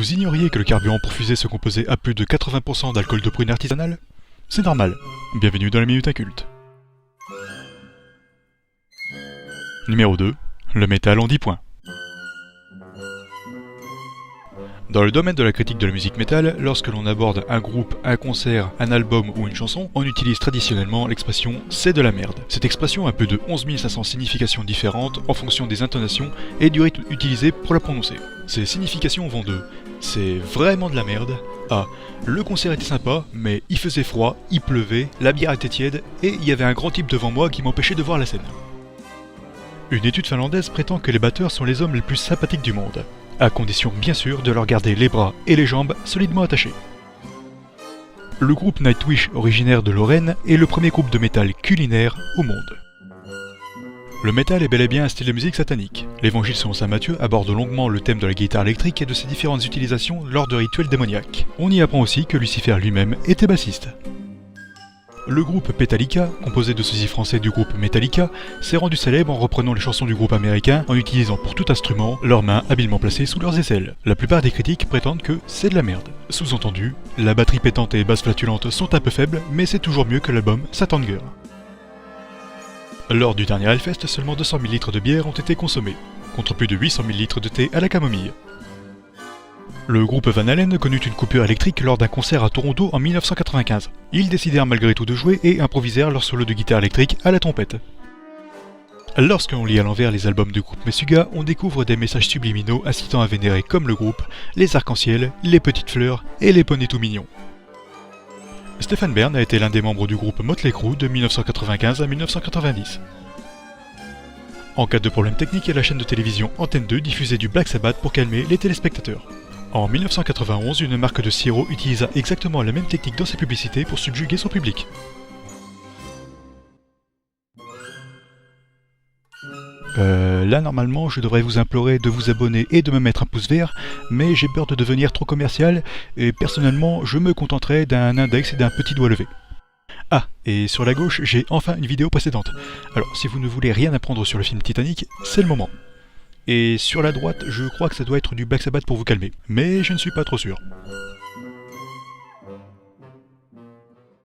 Vous ignoriez que le carburant pour fusée se composait à plus de 80% d'alcool de prune artisanal? C'est normal. Bienvenue dans la Minute Inculte. Numéro 2. Le métal en 10 points. Dans le domaine de la critique de la musique métal, lorsque l'on aborde un groupe, un concert, un album ou une chanson, on utilise traditionnellement l'expression « c'est de la merde ». Cette expression a plus de 11 500 significations différentes en fonction des intonations et du rythme utilisé pour la prononcer. Ces significations vont de « c'est vraiment de la merde » à « le concert était sympa, mais il faisait froid, il pleuvait, la bière était tiède et il y avait un grand type devant moi qui m'empêchait de voir la scène ». Une étude finlandaise prétend que les batteurs sont les hommes les plus sympathiques du monde, à condition bien sûr de leur garder les bras et les jambes solidement attachés. Le groupe Nightwish, originaire de Lorraine, est le premier groupe de métal culinaire au monde. Le métal est bel et bien un style de musique satanique. L'Évangile selon saint Matthieu aborde longuement le thème de la guitare électrique et de ses différentes utilisations lors de rituels démoniaques. On y apprend aussi que Lucifer lui-même était bassiste. Le groupe Metallica, composé de sosies français du groupe Metallica, s'est rendu célèbre en reprenant les chansons du groupe américain en utilisant pour tout instrument leurs mains habilement placées sous leurs aisselles. La plupart des critiques prétendent que c'est de la merde. Sous-entendu, la batterie pétante et les basses flatulantes sont un peu faibles, mais c'est toujours mieux que l'album Satan Girl. Lors du dernier Hellfest, seulement 200 000 litres de bière ont été consommés, contre plus de 800 000 litres de thé à la camomille. Le groupe Van Halen connut une coupure électrique lors d'un concert à Toronto en 1995. Ils décidèrent malgré tout de jouer et improvisèrent leur solo de guitare électrique à la trompette. Lorsque l'on lit à l'envers les albums du groupe Meshuggah, on découvre des messages subliminaux incitant à vénérer comme le groupe, les arcs-en-ciel, les petites fleurs et les poneys tout mignons. Stephen Byrne a été l'un des membres du groupe Motley Crue de 1995 à 1990. En cas de problème technique, la chaîne de télévision Antenne 2 diffusait du Black Sabbath pour calmer les téléspectateurs. En 1991, une marque de sirop utilisa exactement la même technique dans ses publicités pour subjuguer son public. Là normalement je devrais vous implorer de vous abonner et de me mettre un pouce vert, mais j'ai peur de devenir trop commercial, et personnellement je me contenterai d'un index et d'un petit doigt levé. Ah, et sur la gauche j'ai enfin une vidéo précédente, alors si vous ne voulez rien apprendre sur le film Titanic, c'est le moment. Et sur la droite, je crois que ça doit être du Black Sabbath pour vous calmer, mais je ne suis pas trop sûr.